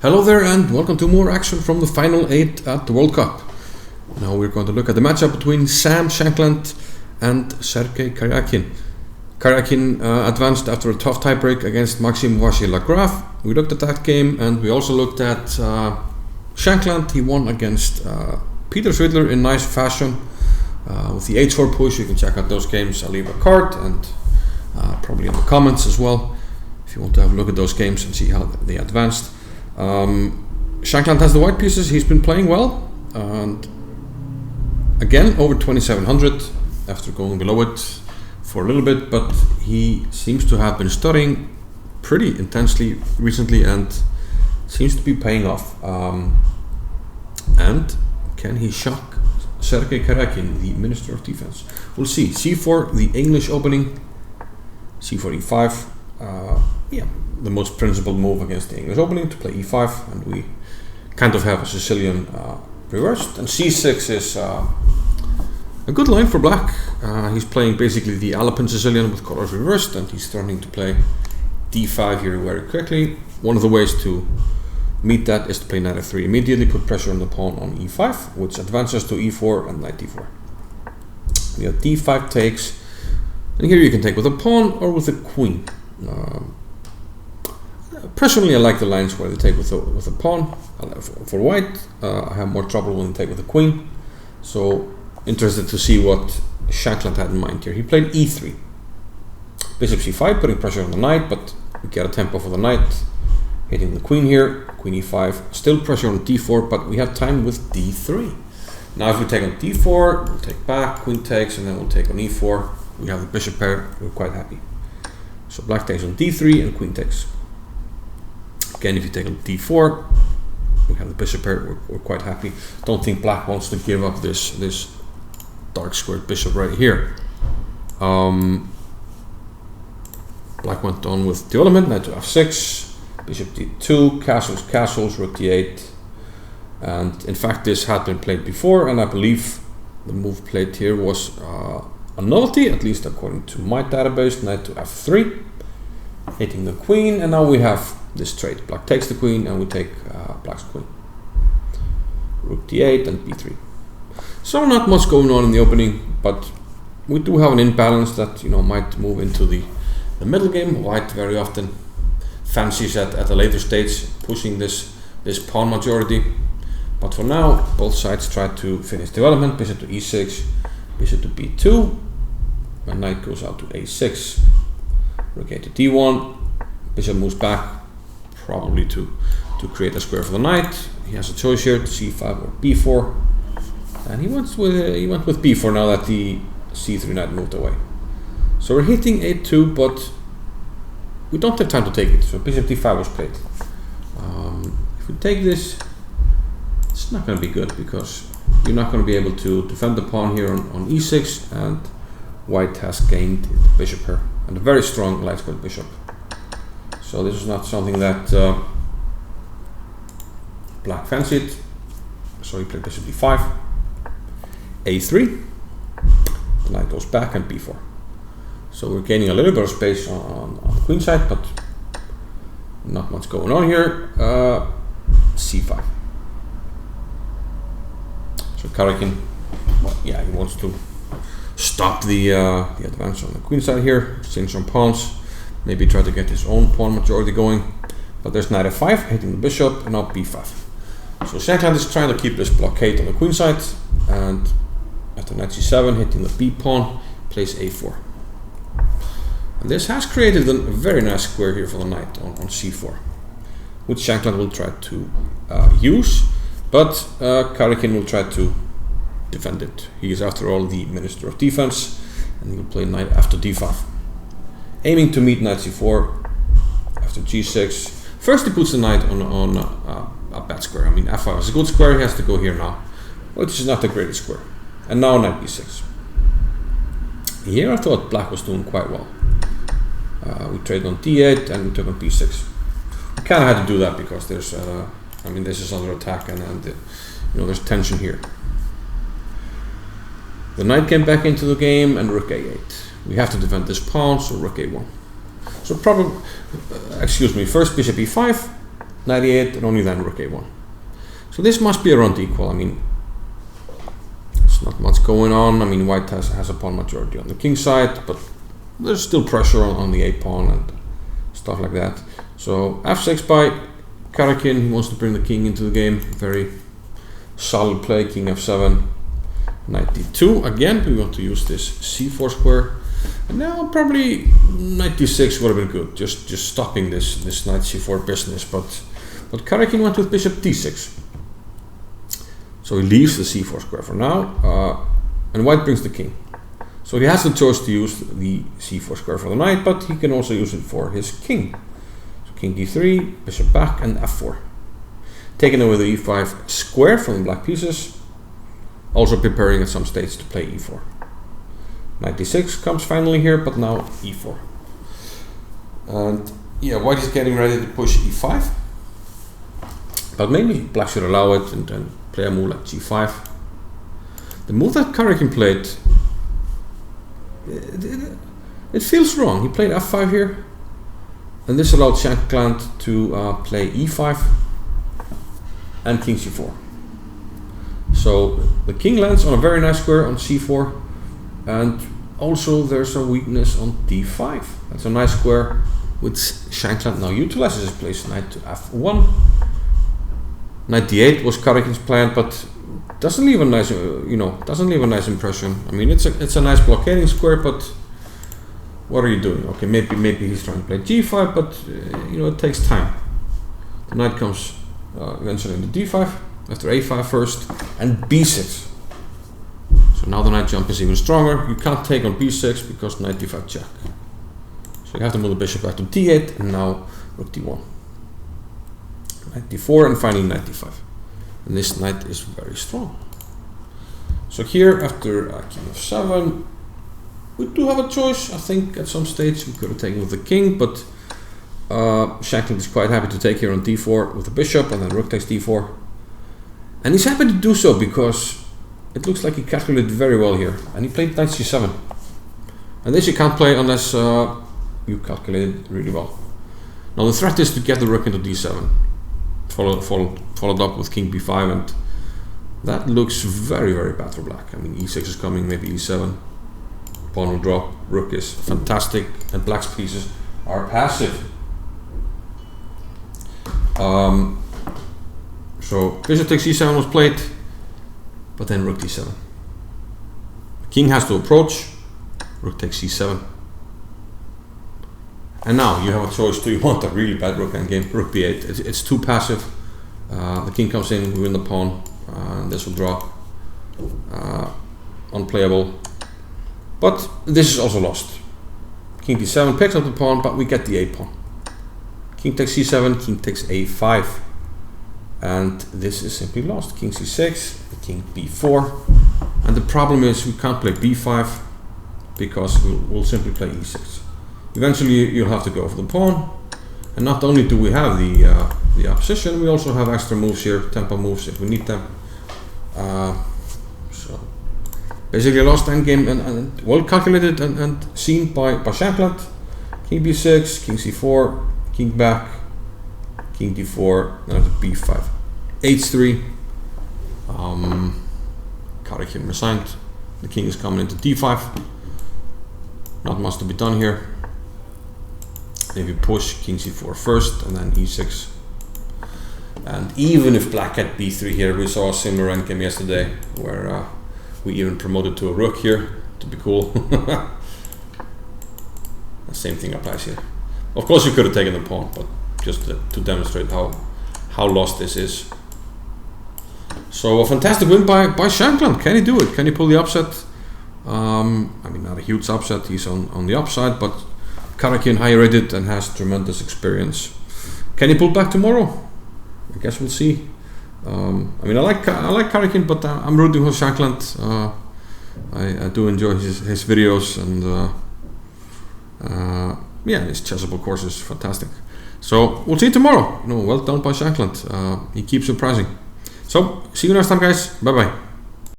Hello there and welcome to more action from the final 8 at the World Cup. Now we're going to look at the matchup between Sam Shankland and Sergei Karjakin. Karjakin advanced after a tough tiebreak against Maxime Vachier-Lagrave. We looked at that game and we also looked at Shankland. He won against Peter Svidler in nice fashion with the H4 push. You can check out those games. I'll leave a card and probably in the comments as well if you want to have a look at those games and see how they advanced. Shankland has the white pieces. He's been playing well and again over 2700 after going below it for a little bit, but he seems to have been studying pretty intensely recently and seems to be paying off. And can he shock Sergei Karjakin, the Minister of Defense? We'll see. C4, the English opening. C4, E5. The most principled move against the English opening, to play E5, and we kind of have a Sicilian reversed. And C6 is a good line for black. He's playing basically the Alpine Sicilian with colors reversed, and he's starting to play D5 here very quickly. One of the ways to meet that is to play knight f3, immediately put pressure on the pawn on E5, which advances to E4 and knight D4. We have D5 takes, and here you can take with a pawn or with a queen. Personally, I like the lines where they take with a pawn. For white, I have more trouble when they take with a queen. So, interested to see what Shankland had in mind here. He played E3. Bishop C5, putting pressure on the knight, but we get a tempo for the knight. Hitting the queen here, queen E5. Still pressure on D4, but we have time with D3. Now if we take on D4, we'll take back, queen takes, and then we'll take on E4. We have the bishop pair, we're quite happy. So black takes on D3 and queen takes. Again, if you take on D4, we have the bishop pair, we're quite happy. Don't think black wants to give up this dark squared bishop right here. Black went on with development, knight to F6, bishop D2, castles, rook D8. And in fact, this had been played before, and I believe the move played here was a novelty, at least according to my database. Knight to F3, hitting the queen, and now we have this trade. Black takes the queen, and we take black's queen. Rook D8 and B3. So not much going on in the opening, but we do have an imbalance that might move into the middle game. White very often fancies at a later stage pushing this pawn majority, but for now both sides try to finish development. Bishop to E6, bishop to B2, and knight goes out to A6. Rook A to D1, bishop moves back, probably to create a square for the knight. He has a choice here to C5 or B4, and he went with B4 now that the C3 knight moved away. So we're hitting A2, but we don't have time to take it. So bishop D5 was played. If we take this, it's not going to be good because you're not going to be able to defend the pawn here on E6, and white has gained the bishop here and a very strong light squared bishop. So this is not something that black fancied. So he played bishop D5, A3, the knight goes back, and B4. So we're gaining a little bit of space on the queen side, but not much going on here. C5. So Karjakin, he wants to stop the advance on the queen side here, change some pawns, maybe try to get his own pawn majority going. But there's knight f5, hitting the bishop, and now b5. So Shankland is trying to keep this blockade on the queen side, and after knight c7, hitting the b pawn, plays a4. And this has created a very nice square here for the knight on c4, which Shankland will try to use, but Karjakin will try to defend it. He is, after all, the Minister of Defense, and he will play knight after d5, aiming to meet knight c4 after g6. First, he puts the knight on a bad square. I mean, f5 is a good square. He has to go here now, which is not the greatest square. And now knight b6. Here, I thought black was doing quite well. We traded on d8 and we took on b6. We kind of had to do that because there's, this is under attack and there's tension here. The knight came back into the game and rook a8. We have to defend this pawn, so rook a1. So probably, first bishop e5, 98, and only then rook a1. So this must be around equal. I mean, there's not much going on. I mean, white has a pawn majority on the king side, but there's still pressure on the a-pawn and stuff like that. So f6 by Karjakin. He wants to bring the king into the game. Very solid play. King f7. Knight d2. Again, we want to use this c4 square. And now probably knight d6 would have been good. Just stopping this knight c4 business. But Karjakin went with bishop d6. So he leaves the c4 square for now. And white brings the king. So he has the choice to use the c4 square for the knight, but he can also use it for his king. So king d3, bishop back, and f4. Taking away the e5 square from the black pieces. Also preparing at some stage to play e4. Knight d6 comes finally here, but now e4. And yeah, white is getting ready to push e5. But maybe black should allow it and then play a move like g5. The move that Karjakin played, it feels wrong. He played f5 here, and this allowed Shankland to play e5 and king c4. So the king lands on a very nice square on c4, and also there's a weakness on d5. That's a nice square which Shankland now utilizes. He plays knight to f1. Knight d8 was Karjakin's plan, but doesn't leave a nice, doesn't leave a nice impression. I mean, it's a nice blockading square, but what are you doing? Okay, maybe he's trying to play g5, but it takes time. The knight comes eventually into d5 after a5 first, and b6. So now the knight jump is even stronger. You can't take on b6 because knight d5 check. So you have to move the bishop back to d8, and now rook d1. Knight d4, and finally knight d5. And this knight is very strong. So here, after king f7, we do have a choice. I think at some stage we could have taken with the king, but Shankland is quite happy to take here on d4 with the bishop, and then rook takes d4. And he's happy to do so because it looks like he calculated very well here. And he played knight c7. And this you can't play unless you calculated really well. Now the threat is to get the rook into d7. Followed up with king b5, and that looks very, very bad for black. I mean, e6 is coming, maybe e7. Pawn will drop, rook is fantastic, and black's pieces are passive. So bishop takes e7 was played, but then rook d7. King has to approach, rook takes c7. And now you have a choice. Do you want a really bad rook endgame? Rook b8. It's too passive. The king comes in, we win the pawn, and this will drop. Unplayable. But this is also lost. King d7 picks up the pawn, but we get the a-pawn. King takes c7, king takes a5. And this is simply lost. King c6, king b4. And the problem is we can't play b5 because we'll simply play e6. Eventually you'll have to go for the pawn, and not only do we have the opposition, we also have extra moves here, tempo moves if we need them. So basically a lost endgame and well calculated and seen by Shankland. King b6, king c4, king back, king d4, then after b5, h3. Karjakin resigned. The king is coming into d5. Not much to be done here. Maybe push king c4 first and then e6. And even if black had b3 here, we saw a similar endgame yesterday where we even promoted to a rook here to be cool. The same thing applies here. Of course you could have taken the pawn, but just to demonstrate how lost this is. So a fantastic win by Shankland. Can he do it? Can he pull the upset? I mean, not a huge upset. He's on the upside, but Karjakin high rated and has tremendous experience. Can he pull back tomorrow? I guess we'll see. I mean, I like Karjakin, but I'm rooting for Shankland. I do enjoy his videos, and yeah, his chessable course is fantastic. So we'll see you tomorrow. Well done by Shankland. He keeps surprising. So see you next time, guys. Bye bye.